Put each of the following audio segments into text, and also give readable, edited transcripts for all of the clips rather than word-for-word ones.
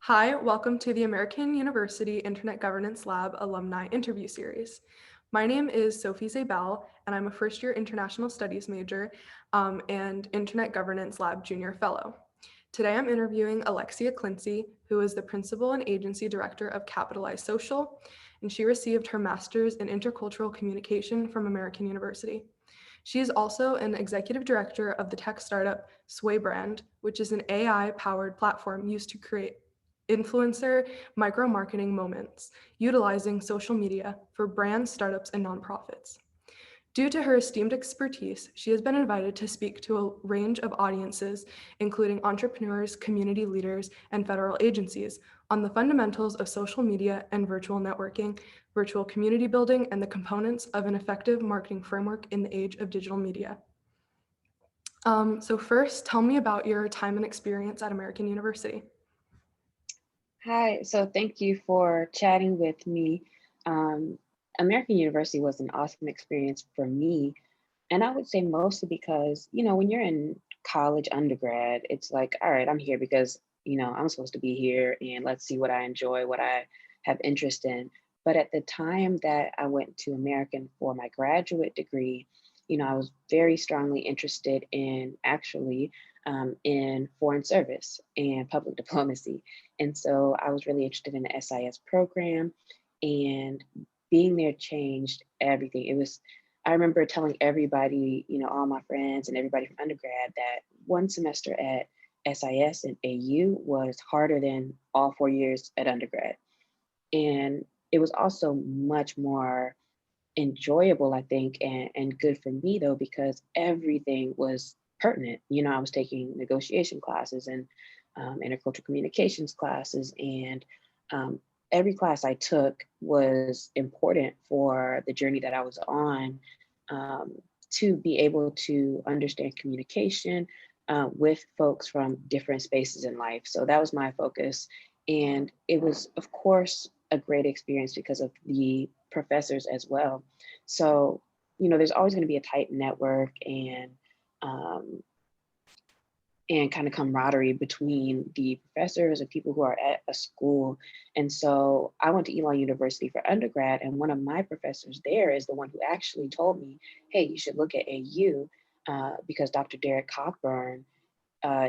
Hi, welcome to the American University Internet Governance Lab Alumni Interview Series. My name is Sophie Zabel, and I'm a first-year international studies major and Internet Governance Lab Junior Fellow. Today I'm interviewing Alexia Clincy, who is the Principal and Agency Director of Capitalize Social, and she received her Master's in Intercultural Communication from American University. She is also an executive director of the tech startup Sway Brand, which is an AI-powered platform used to create influencer micro-marketing moments, utilizing social media for brands, startups, and nonprofits. Due to her esteemed expertise, she has been invited to speak to a range of audiences, including entrepreneurs, community leaders, and federal agencies, on the fundamentals of social media and virtual networking, virtual community building, and the components of an effective marketing framework in the age of digital media. So first, tell me about your time and experience at American University. Hi, so thank you for chatting with me. Um, American University was an awesome experience for me. And I would say mostly because, when you're in college undergrad, it's like, all right, I'm here because, I'm supposed to be here and let's see what I enjoy, what I have interest in. But at the time that I went to American for my graduate degree, I was very strongly interested in foreign service and public diplomacy. And so I was really interested in the SIS program, and being there changed everything. I remember telling everybody, all my friends and everybody from undergrad, that one semester at SIS and AU was harder than all 4 years at undergrad. And it was also much more enjoyable, I think, and good for me though, because everything was pertinent. I was taking negotiation classes and intercultural communications classes, and every class I took was important for the journey that I was on, to be able to understand communication with folks from different spaces in life. So that was my focus. And it was, of course, a great experience because of the professors as well. So, there's always going to be a tight network um, and kind of camaraderie between the professors and people who are at a school. And so I went to Elon University for undergrad, and one of my professors there is the one who actually told me, hey, you should look at AU because Dr. Derek Cockburn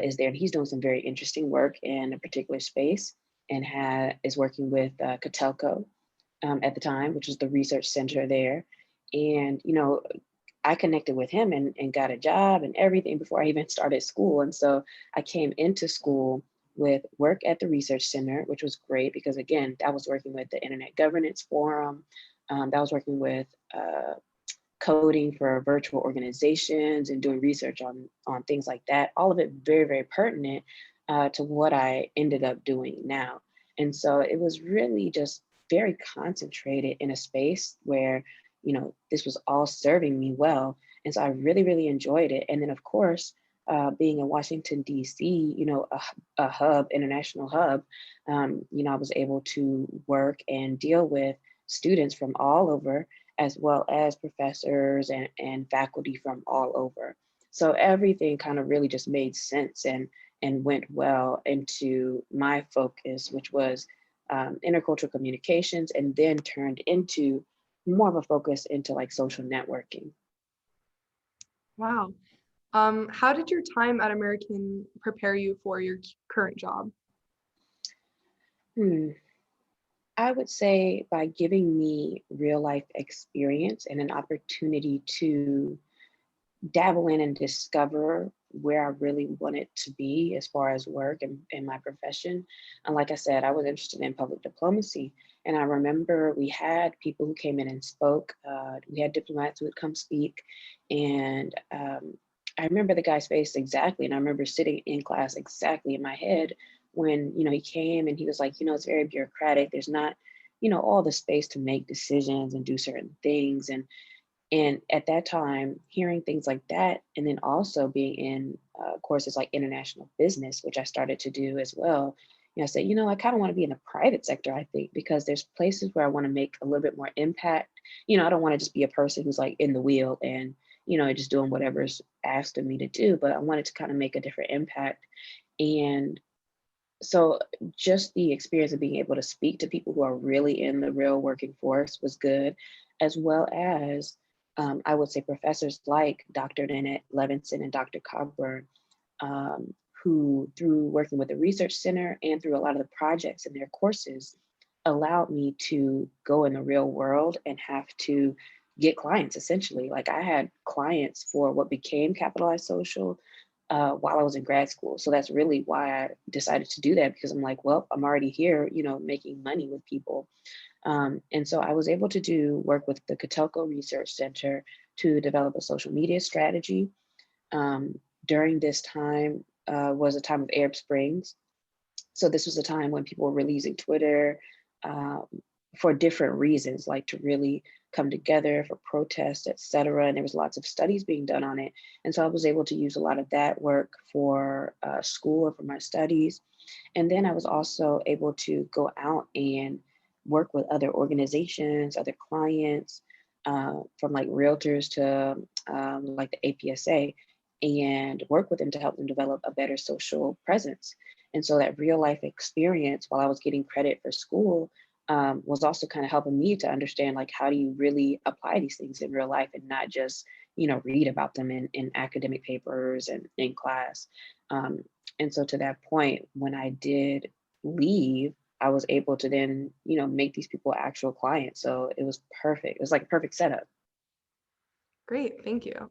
is there, and he's doing some very interesting work in a particular space, and is working with Catelco at the time, which is the research center there. And, I connected with him and got a job and everything before I even started school. And so I came into school with work at the research center, which was great because, again, that was working with the Internet Governance Forum. That was working with coding for virtual organizations and doing research on things like that. All of it very, very pertinent to what I ended up doing now. And so it was really just very concentrated in a space where, this was all serving me well. And so I really, really enjoyed it. And then, of course, being in Washington, D.C., a hub, international hub, I was able to work and deal with students from all over, as well as professors and faculty from all over. So everything kind of really just made sense and went well into my focus, which was intercultural communications, and then turned into more of a focus into like social networking. Wow. How did your time at American prepare you for your current job? I would say by giving me real life experience and an opportunity to dabble in and discover where I really wanted to be as far as work and my profession. And like I said, I was interested in public diplomacy. And I remember we had people who came in and spoke. We had diplomats who would come speak. And I remember the guy's face exactly. And I remember sitting in class exactly in my head when, he came and he was like, it's very bureaucratic. There's not, all the space to make decisions and do certain things. And at that time, hearing things like that, and then also being in courses like international business, which I started to do as well, I said, I kind of want to be in the private sector, I think, because there's places where I want to make a little bit more impact. I don't want to just be a person who's like in the wheel and, just doing whatever's asked of me to do, but I wanted to kind of make a different impact. And so just the experience of being able to speak to people who are really in the real working force was good, as well as I would say professors like Dr. Nanette Levinson and Dr. Coburn, who through working with the research center and through a lot of the projects in their courses allowed me to go in the real world and have to get clients essentially. Like I had clients for what became Capitalized Social while I was in grad school. So that's really why I decided to do that, because I'm like, well, I'm already here, making money with people. And so I was able to do work with the Catelco Research Center to develop a social media strategy. During this time was a time of Arab Springs. So this was a time when people were really using Twitter um, for different reasons, like to really come together for protests, et cetera. And there was lots of studies being done on it. And so I was able to use a lot of that work for school or for my studies. And then I was also able to go out and work with other organizations, other clients, from like realtors to like the APSA, and work with them to help them develop a better social presence. And so that real life experience while I was getting credit for school was also kind of helping me to understand, like, how do you really apply these things in real life and not just, read about them in academic papers and in class. Um, and so to that point, when I did leave, I was able to then, make these people actual clients. So it was perfect. It was like a perfect setup. Great, thank you.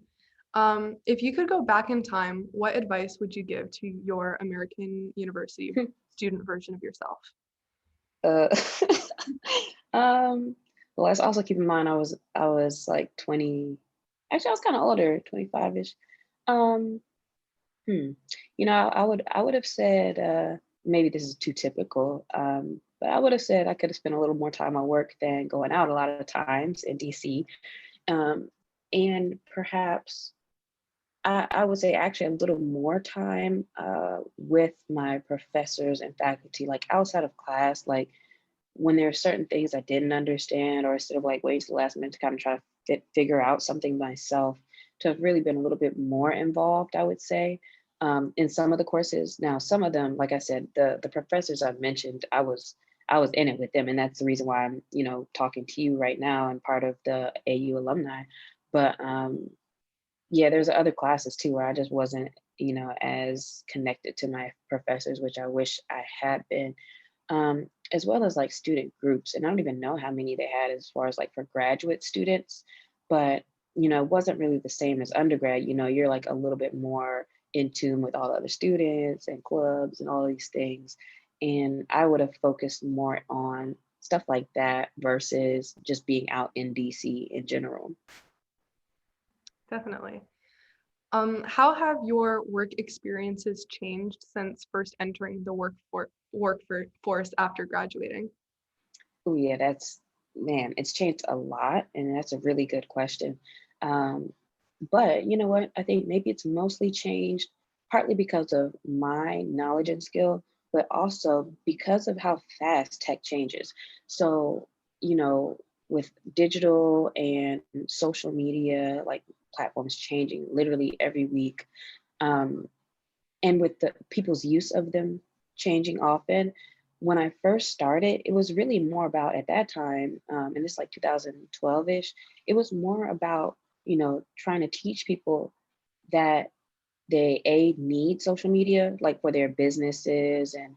If you could go back in time, what advice would you give to your American University student version of yourself? Uh, um, well, let's also keep in mind I was like 20. Actually, I was kind of older, 25-ish. Um, hmm. I would have said maybe this is too typical, but I would have said I could have spent a little more time on work than going out a lot of times in DC. Um, and perhaps I would say actually a little more time with my professors and faculty, like outside of class, like when there are certain things I didn't understand, or instead of like waiting to the last minute to kind of try to figure out something myself, to have really been a little bit more involved, I would say, in some of the courses. Now, some of them, like I said, the professors I've mentioned, I was in it with them, and that's the reason why I'm talking to you right now and part of the AU alumni. But yeah, there's other classes too where I just wasn't as connected to my professors, which I wish I had been, as well as like student groups. And I don't even know how many they had as far as like for graduate students, but it wasn't really the same as undergrad. You're like a little bit more in tune with all the other students and clubs and all these things. And I would have focused more on stuff like that versus just being out in DC in general. Definitely. How have your work experiences changed since first entering the workforce after graduating? Oh yeah, that's man, it's changed a lot, and that's a really good question. Um, but you know what? I think maybe it's mostly changed partly because of my knowledge and skill, but also because of how fast tech changes. So, you know, with digital and social media, like platforms changing literally every week, um, and with the people's use of them changing often. When I first started, it was really more about at that time, and this like 2012-ish, it was more about, trying to teach people that they need social media, like for their businesses and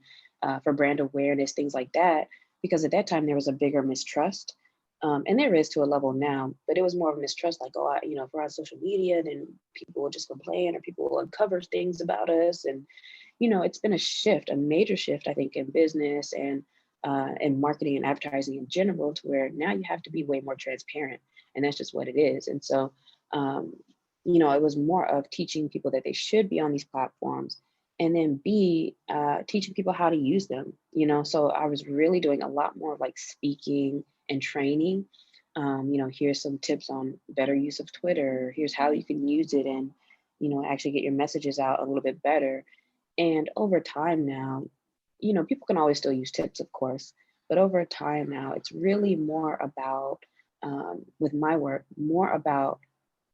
for brand awareness, things like that. Because at that time there was a bigger mistrust, and there is to a level now, but it was more of a mistrust, like, oh, if we're on social media, then people will just complain or people will uncover things about us, and it's been a shift, a major shift, I think, in business and marketing and advertising in general, to where now you have to be way more transparent, and that's just what it is. And so, um, it was more of teaching people that they should be on these platforms, and then B, teaching people how to use them. So I was really doing a lot more of like speaking and training. Here's some tips on better use of Twitter. Here's how you can use it and actually get your messages out a little bit better. And over time now, people can always still use tips, of course, but over time now, it's really more about, with my work, more about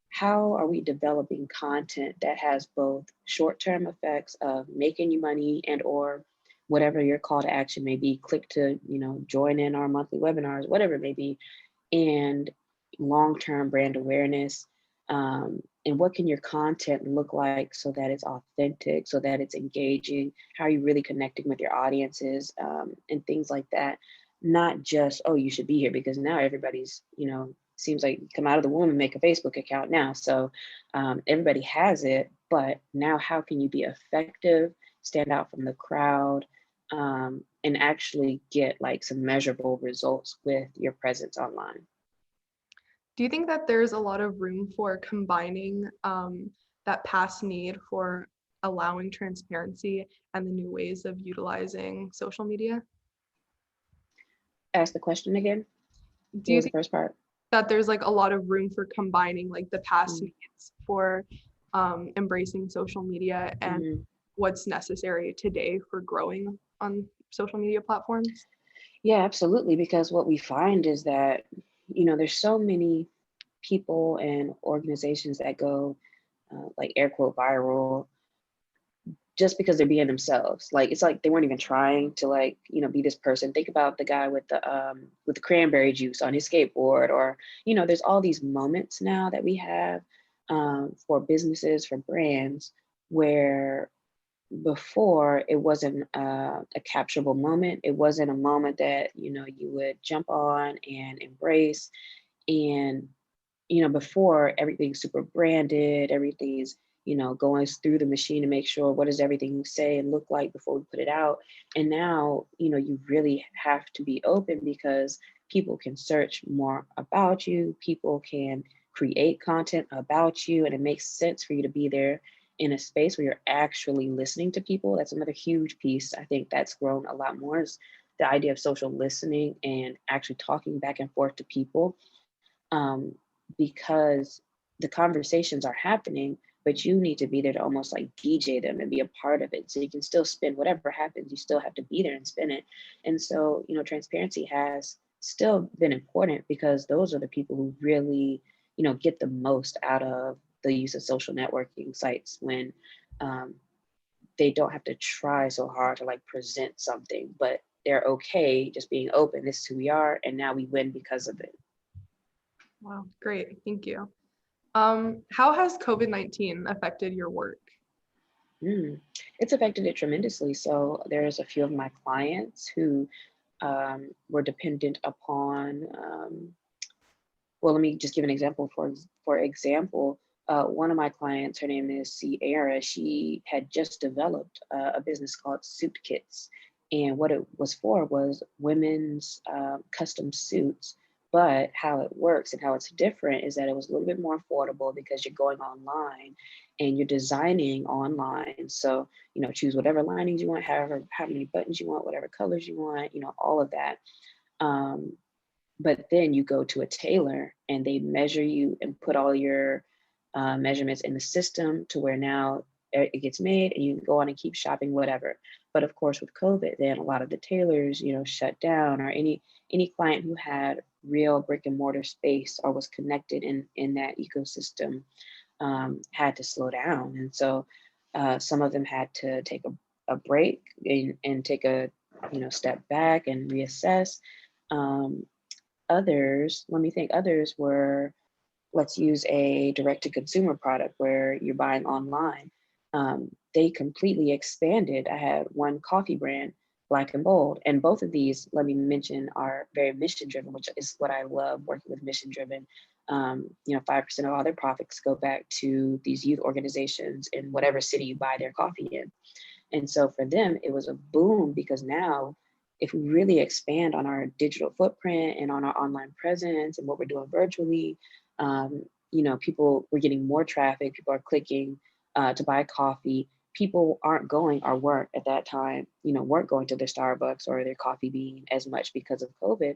how are we developing content that has both short-term effects of making you money and or whatever your call to action may be, click to, join in our monthly webinars, whatever it may be, and long-term brand awareness. And what can your content look like so that it's authentic, so that it's engaging? How are you really connecting with your audiences, and things like that? Not just, oh, you should be here, because now everybody's, seems like you come out of the womb and make a Facebook account now. So everybody has it, but now how can you be effective, stand out from the crowd, and actually get like some measurable results with your presence online? Do you think that there's a lot of room for combining that past need for allowing transparency and the new ways of utilizing social media? Ask the question again. Do What you was the think first part? that there's like a lot of room for combining like the past Mm, needs for embracing social media and mhm. what's necessary today for growing on social media platforms? Yeah, absolutely. Because what we find is that, there's so many people and organizations that go, like air quote viral, just because they're being themselves. Like it's like they weren't even trying to like, be this person. Think about the guy with the cranberry juice on his skateboard, or, there's all these moments now that we have, for businesses, for brands, where before it wasn't a capturable moment. It wasn't a moment that, you would jump on and embrace. And before, everything's super branded, everything's, going through the machine to make sure, what does everything say and look like before we put it out. And now, you really have to be open, because people can search more about you, people can create content about you, and it makes sense for you to be there in a space where you're actually listening to people. That's another huge piece. I think that's grown a lot more, is the idea of social listening and actually talking back and forth to people, um, because the conversations are happening, but you need to be there to almost like DJ them and be a part of it. So you can still spin whatever happens, you still have to be there and spin it. And so, transparency has still been important, because those are the people who really, get the most out of the use of social networking sites, when um, they don't have to try so hard to like present something, but they're okay just being open. This is who we are, and now we win because of it. Wow, great. Thank you. How has COVID-19 affected your work? Mm. It's affected it tremendously. So there's a few of my clients who were dependent upon. Well, let me just give an example. For example, one of my clients, her name is Sierra. She had just developed a business called Suit Kits, and what it was for was women's custom suits. But how it works and how it's different is that it was a little bit more affordable, because you're going online and you're designing online. So, choose whatever linings you want, however, how many buttons you want, whatever colors you want, all of that. Um, but then you go to a tailor and they measure you and put all your measurements in the system, to where now it gets made and you can go on and keep shopping, whatever. But of course, with COVID, then a lot of the tailors, shut down, or any client who had real brick and mortar space or was connected in that ecosystem, had to slow down. And so some of them had to take a break, and take a step back and reassess. Um, Others, let me think, others were, let's use a direct to consumer product where you're buying online. They completely expanded. I had one coffee brand, Black and Bold, and both of these, let me mention, are very mission driven, which is what I love, working with mission driven. 5% of all their profits go back to these youth organizations in whatever city you buy their coffee in. And so for them, it was a boom, because now, if we really expand on our digital footprint and on our online presence and what we're doing virtually, people, we're getting more traffic, people are clicking to buy coffee. People aren't going, or weren't at that time, weren't going to their Starbucks or their Coffee Bean as much because of COVID,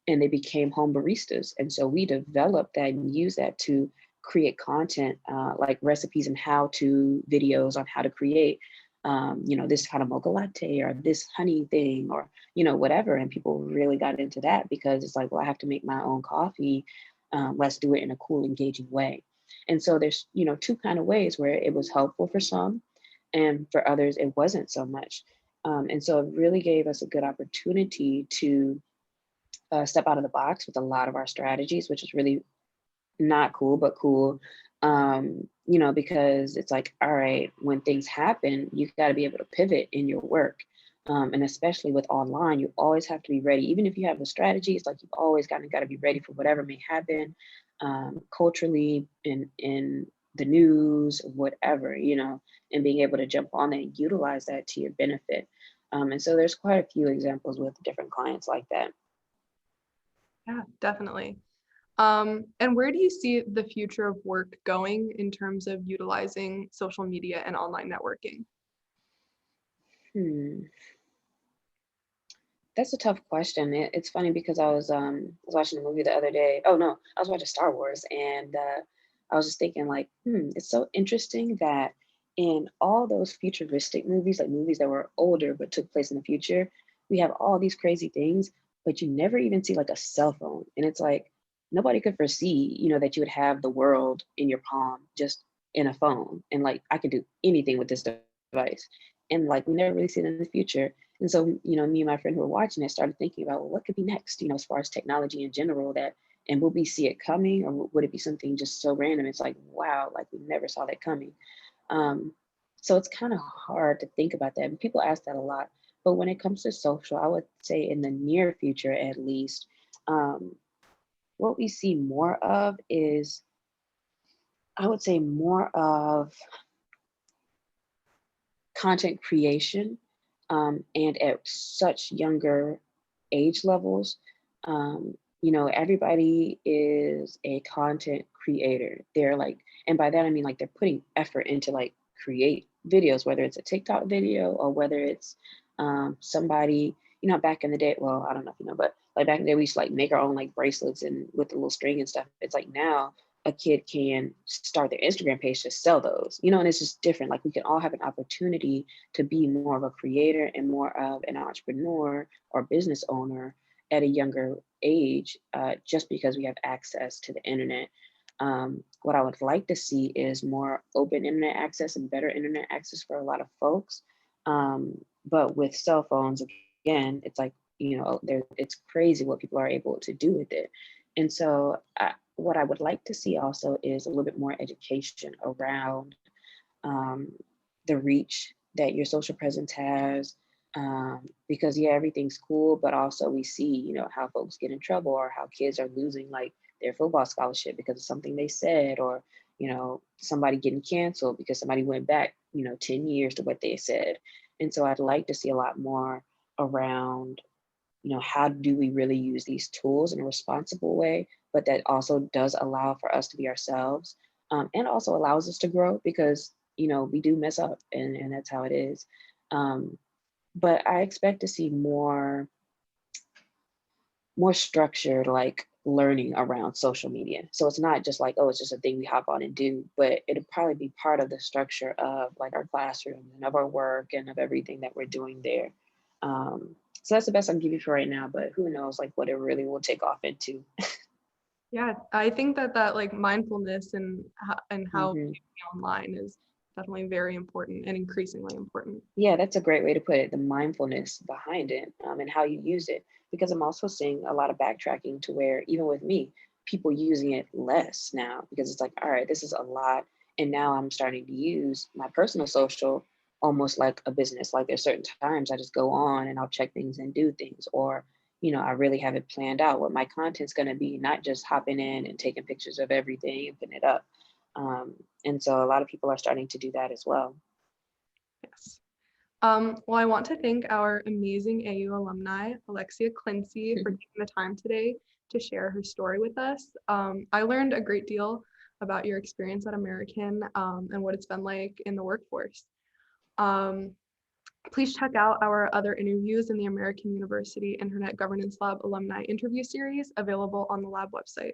and they became home baristas. And so we developed that and used that to create content, like recipes and how to videos on how to create, this kind of mocha latte or this honey thing, or, whatever. And people really got into that, because it's like, well, I have to make my own coffee. Let's do it in a cool, engaging way. And so there's, two kind of ways where it was helpful for some, and for others, it wasn't so much. And so it really gave us a good opportunity to step out of the box with a lot of our strategies, which is really not cool, but cool. Because it's like, all right, when things happen, you got to be able to pivot in your work. And especially with online, you always have to be ready. Even if you have a strategy, it's like you've always got to be ready for whatever may happen, culturally, in the news, whatever, and being able to jump on that and utilize that to your benefit. And so there's quite a few examples with different clients like that. Yeah, definitely. And where do you see the future of work going in terms of utilizing social media and online networking? Hmm. That's a tough question. It's funny because I was watching a movie the other day. Oh no, I was watching Star Wars, and I was just thinking like, it's so interesting that in all those futuristic movies, like movies that were older but took place in the future, we have all these crazy things, but you never even see like a cell phone, and it's like nobody could foresee, that you would have the world in your palm just in a phone, and like I could do anything with this device, and like we never really see it in the future. And so, me and my friend who were watching it started thinking about, well, what could be next, as far as technology in general, and will we see it coming, or would it be something just so random? It's like, wow, like we never saw that coming. Um, so it's kind of hard to think about that. And people ask that a lot. But when it comes to social, I would say in the near future, at least, um, what we see more of is, I would say, more of content creation, and at such younger age levels. Everybody is a content creator. They're like, and by that I mean like they're putting effort into like create videos, whether it's a TikTok video or whether it's somebody, back in the day, well, I don't know if you know, but like back in the day, we used to like make our own like bracelets and with the little string and stuff. It's like now a kid can start their Instagram page to sell those, and it's just different. Like we can all have an opportunity to be more of a creator and more of an entrepreneur or business owner at a younger age, just because we have access to the internet. What I would like to see is more open internet access and better internet access for a lot of folks. But with cell phones, again, it's like, it's crazy what people are able to do with it. And so, what I would like to see also is a little bit more education around um, the reach that your social presence has. Because yeah, everything's cool, but also we see, how folks get in trouble or how kids are losing like their football scholarship because of something they said, or somebody getting canceled because somebody went back 10 years to what they said. And so I'd like to see a lot more around, how do we really use these tools in a responsible way, but that also does allow for us to be ourselves, and also allows us to grow because, we do mess up, and that's how it is. Um, but I expect to see more structured like learning around social media. So it's not just like, oh, it's just a thing we hop on and do, but it'll probably be part of the structure of like our classroom and of our work and of everything that we're doing there. So that's the best I can give you for right now, but who knows like what it really will take off into. Yeah, I think that like mindfulness and how Hmm. online is definitely very important and increasingly important. Yeah, that's a great way to put it, the mindfulness behind it, and how you use it. Because I'm also seeing a lot of backtracking to where, even with me, people using it less now because it's like, all right, this is a lot. And now I'm starting to use my personal social almost like a business. Like there's certain times I just go on and I'll check things and do things. Or, I really have it planned out what my content's going to be, not just hopping in and taking pictures of everything and putting it up. Um, and so a lot of people are starting to do that as well. Yes. Well, I want to thank our amazing AU alumni, Alexia Clincy, for taking the time today to share her story with us. I learned a great deal about your experience at American, and what it's been like in the workforce. Um, Please check out our other interviews in the American University Internet Governance Lab Alumni Interview Series available on the lab website.